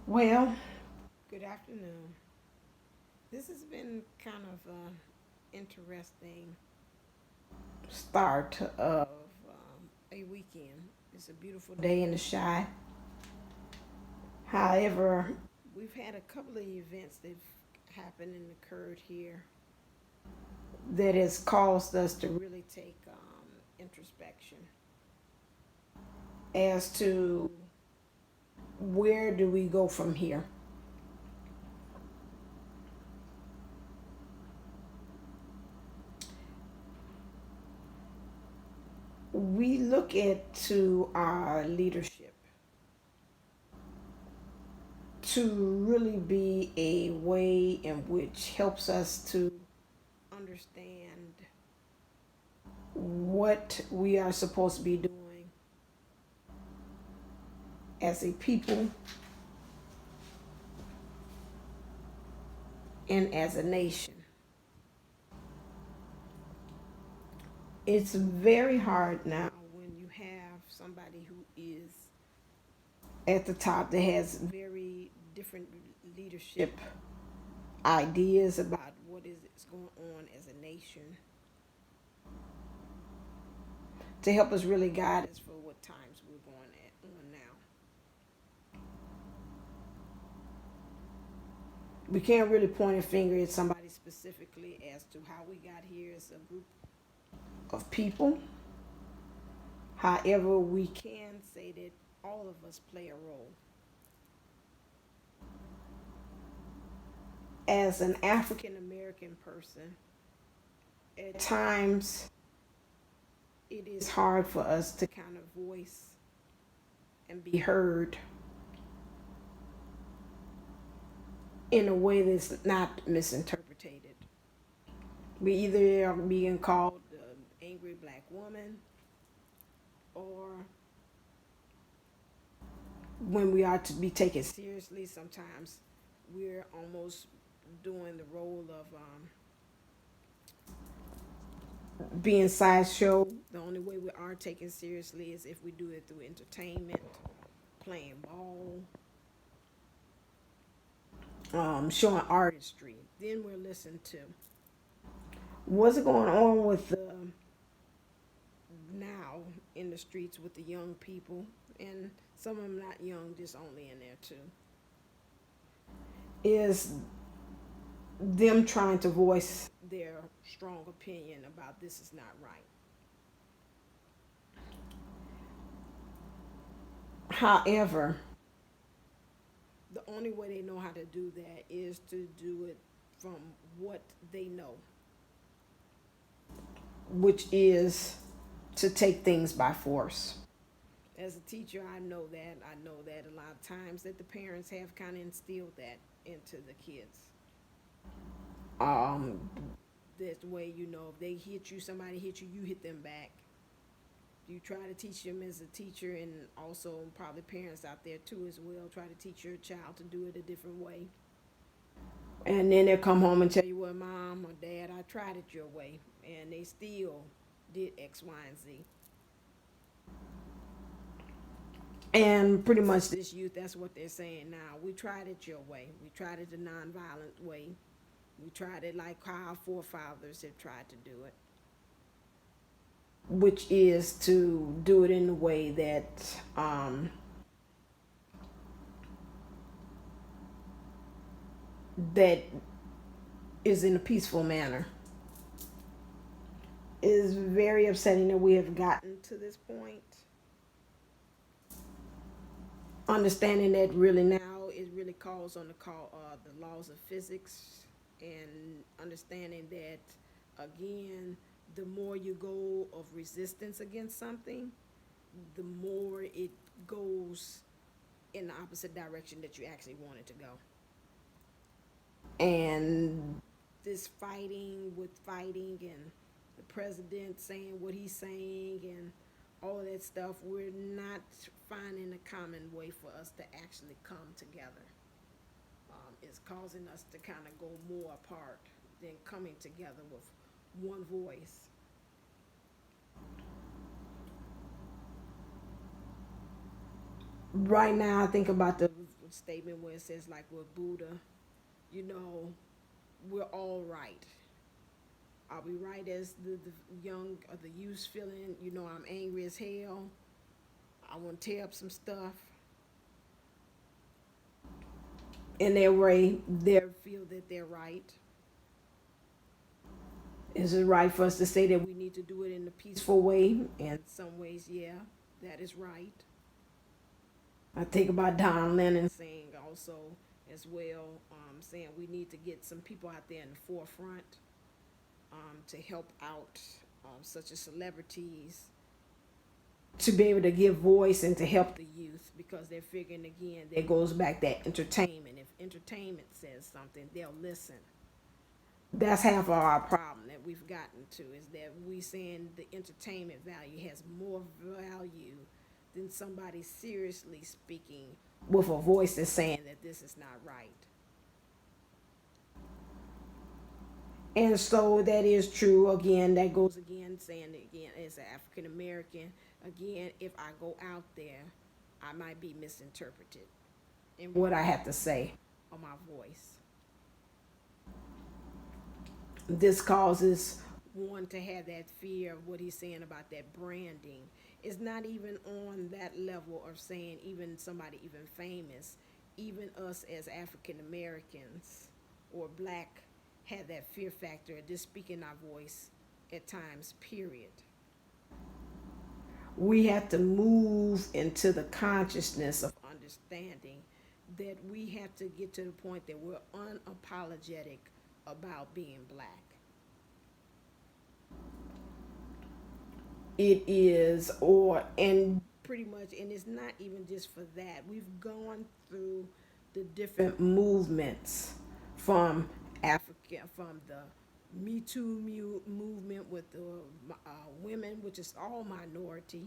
Well, good afternoon. This has been kind of an interesting start of a weekend. It's a beautiful day in the shy. However, we've had a couple of events that have happened and occurred here that has caused us to really take introspection as to where do we go from here. We look at to our leadership to really be a way in which helps us to understand what we are supposed to be doing as a people and as a nation. It's very hard now when you have somebody who is at the top that has very different leadership ideas about what is going on as a nation to help us really guide us for what times we're going on now. We can't really point a finger at somebody specifically as to how we got here as a group of people. However, we can say that all of us play a role. As an African American person, at times it is hard for us to kind of voice and be heard in a way that's not misinterpreted. We either are being called the angry black woman, or when we are to be taken seriously, sometimes we're almost doing the role of being sideshow. The only way we are taken seriously is if we do it through entertainment, playing ball, showing artistry. Then we're listened to. What's going on with now in the streets with the young people, and some of them not young, just only in there too, is them trying to voice their strong opinion about this is not right. However, the only way they know how to do that is to do it from what they know, which is to take things by force. As a teacher, I know that. I know that a lot of times that the parents have kind of instilled that into the kids. Um, that's the way you know if they hit you, somebody hit you, you hit them back. You try to teach them as a teacher, and also probably parents out there too as well. Try to teach your child to do it a different way. And then they'll come home and tell you, well, mom or dad, I tried it your way, and they still did X, Y, and Z. And pretty much this youth, that's what they're saying now. We tried it your way. We tried it the nonviolent way. We tried it like how our forefathers have tried to do it, which is to do it in a way that that is in a peaceful manner. It is very upsetting that we have gotten to this point. Understanding that really now it really calls on the laws of physics, and understanding that again, the more you go of resistance against something, the more it goes in the opposite direction that you actually want it to go. And this fighting and the president saying what he's saying and all of that stuff, we're not finding a common way for us to actually come together. It's causing us to kind of go more apart than coming together with one voice. Right now, I think about the statement where it says like with Buddha, you know, we're all right. Are we right as the young or the youth feeling, you know, I'm angry as hell, I want to tear up some stuff. In their way, they feel that they're right. Is it right for us to say that we need to do it in a peaceful way? In some ways, yeah, that is right. I think about Don Lennon saying also as well, saying we need to get some people out there in the forefront to help out such as celebrities to be able to give voice and to help the youth, because they're figuring, again, there goes back that entertainment. If entertainment says something, they'll listen. That's half of our problem that we've gotten to, is that we saying the entertainment value has more value than somebody seriously speaking with a voice that's saying that this is not right. And so that is true. Again, that goes again, saying that again, as an African American, again, if I go out there, I might be misinterpreted in what I have to say on my voice. This causes one to have that fear of what he's saying about that branding. It's not even on that level of saying even somebody even famous, even us as African Americans or black have that fear factor of just speaking our voice at times, period. We have to move into the consciousness of understanding that we have to get to the point that we're unapologetic about being black. It is, and pretty much, and it's not even just for that. We've gone through the different movements from Africa, from the Me Too movement with the women, which is all minority.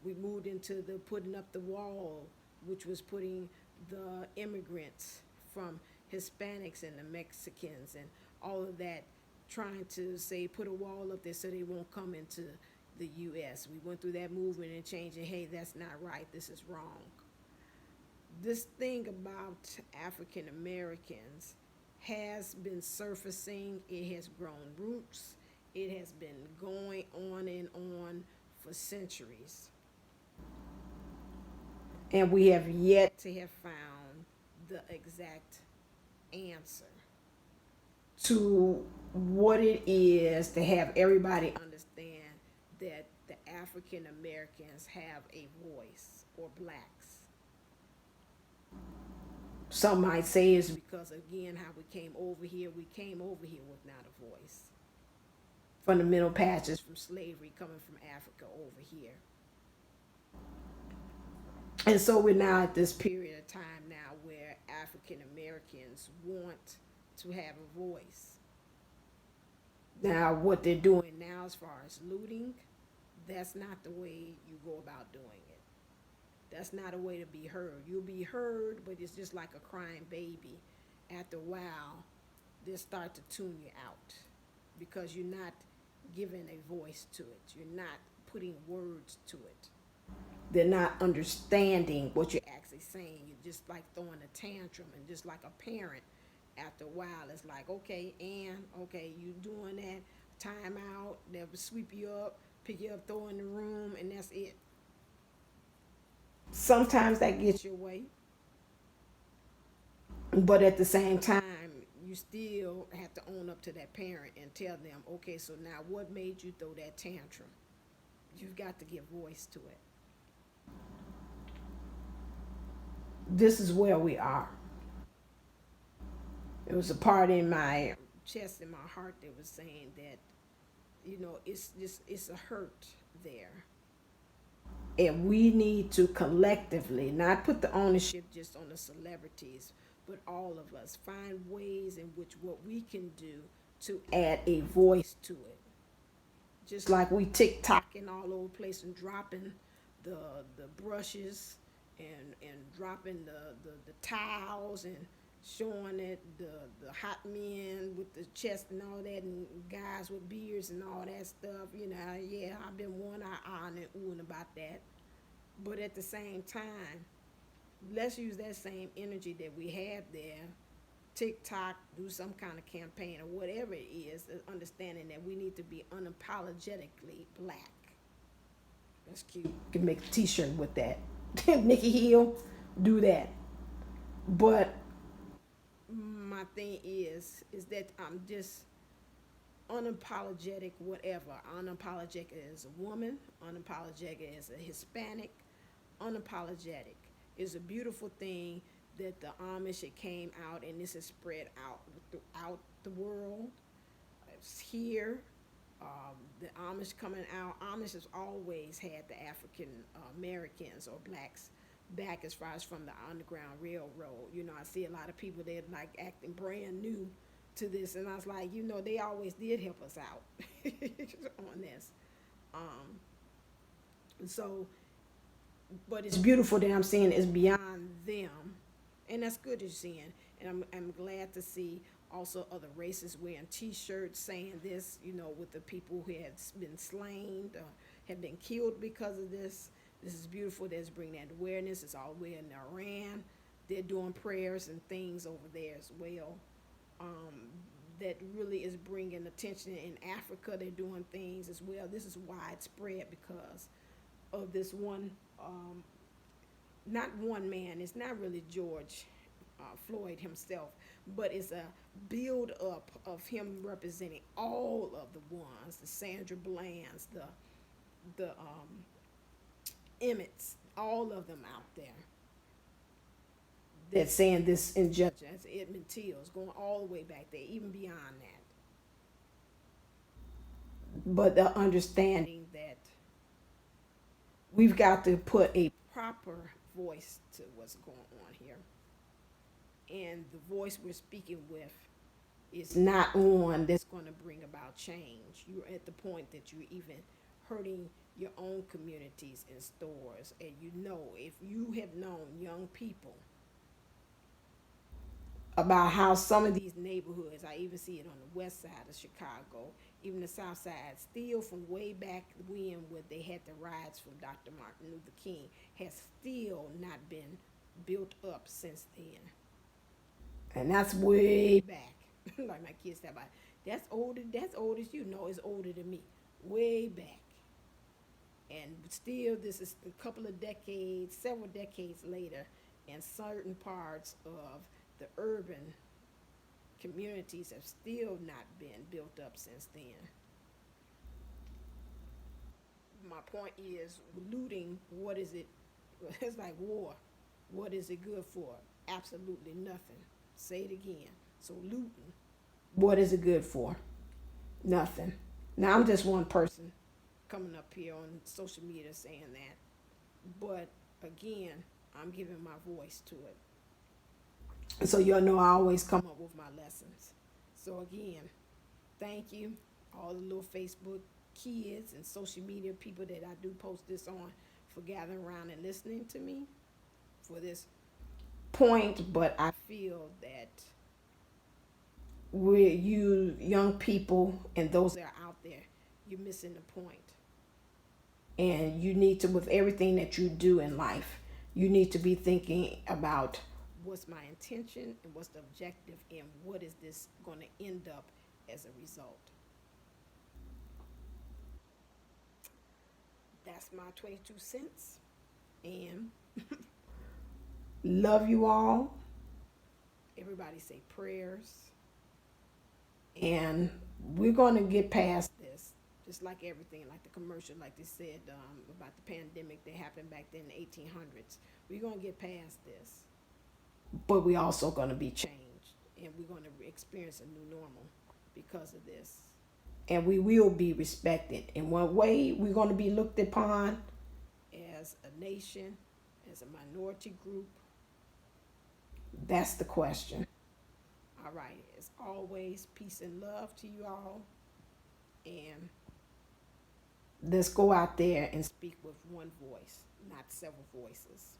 We moved into the putting up the wall, which was putting the immigrants from Hispanics and the Mexicans and all of that, trying to say put a wall up there so they won't come into the U.S. We went through that movement and changing, hey, that's not right, this is wrong. This thing about African Americans has been surfacing, it has grown roots, it has been going on and on for centuries. And we have yet to have found the exact answer to what it is to have everybody understand that the African Americans have a voice, or blacks. Some might say it's because, again, how we came over here with not a voice. Fundamental patches from slavery coming from Africa over here. And so we're now at this period of time now where African Americans want to have a voice. Now, what they're doing now as far as looting, that's not the way you go about doing it. That's not a way to be heard. You'll be heard, but it's just like a crying baby. After a while, they'll start to tune you out because you're not giving a voice to it. You're not putting words to it. They're not understanding what you're actually saying. You're just like throwing a tantrum, and just like a parent, after a while, it's like, okay, and okay, you doing that, time out, they'll sweep you up, pick you up, throw in the room, and that's it. Sometimes that gets your way, but at the same time, you still have to own up to that parent and tell them, okay, so now what made you throw that tantrum? You've got to give voice to it. This is where we are. It was a part in my chest and my heart that was saying that, you know, it's a hurt there. And we need to collectively, not put the ownership just on the celebrities, but all of us, find ways in which what we can do to add a voice to it. Just like we TikToking all over the place and dropping the brushes and dropping the towels and showing that the hot men with the chest and all that, and guys with beards and all that stuff, you know, yeah, I've been one eye and oohing about that. But at the same time, let's use that same energy that we have there. TikTok, do some kind of campaign or whatever it is, understanding that we need to be unapologetically black. That's cute. You can make a t-shirt with that. Nikki Hill, do that. But my thing is that I'm just unapologetic whatever. Unapologetic as a woman, unapologetic as a Hispanic, unapologetic is a beautiful thing that the Amish, it came out and this is spread out throughout the world. It's here. The Amish coming out. Amish has always had the African Americans or blacks back as far as from the Underground Railroad. You know, I see a lot of people that like acting brand new to this, and I was like, you know, they always did help us out on this. So, but it's beautiful that I'm seeing it's beyond them, and that's good that you're seeing. And I'm glad to see also other races wearing T-shirts saying this, you know, with the people who had been slain, have been killed because of this. This is beautiful. That's bringing that awareness. It's all the way in Iran. They're doing prayers and things over there as well. That really is bringing attention. In Africa, they're doing things as well. This is widespread because of this one, not one man. It's not really George Floyd himself, but it's a build up of him representing all of the ones, the Sandra Blands, the Emmets, all of them out there that's saying this injustice. That's Edmund Till's going all the way back there, even beyond that. But the understanding that we've got to put a proper voice to what's going on here. And the voice we're speaking with is not one that's going to bring about change. You're at the point that you're even hurting your own communities and stores. And you know, if you have known young people about how some of these neighborhoods, I even see it on the west side of Chicago, even the south side, still from way back when they had the riots from Dr. Martin Luther King, has still not been built up since then. And that's way back. Like my kids say about, that's old as you know, it's older than me. Way back. And still, this is a couple of decades, several decades later, and certain parts of the urban communities have still not been built up since then. My point is, looting, what is it? It's like war. What is it good for? Absolutely nothing. Say it again. So looting, what is it good for? Nothing. Now, I'm just one person coming up here on social media saying that. But again, I'm giving my voice to it. So y'all know I always come up with my lessons. So again, thank you, all the little Facebook kids and social media people that I do post this on, for gathering around and listening to me for this point. But I feel that you young people and those that are out there, you're missing the point. And you need to, with everything that you do in life, you need to be thinking about what's my intention and what's the objective and what is this going to end up as a result. That's my 22 cents. And love you all. Everybody say prayers. And we're going to get past this. Just like everything, like the commercial, like they said about the pandemic that happened back then in the 1800s. We're going to get past this. But we're also going to be changed. And we're going to experience a new normal because of this. And we will be respected. In one way, we're going to be looked upon as a nation, as a minority group. That's the question. All right. As always, peace and love to you all. And let's go out there and speak with one voice, not several voices.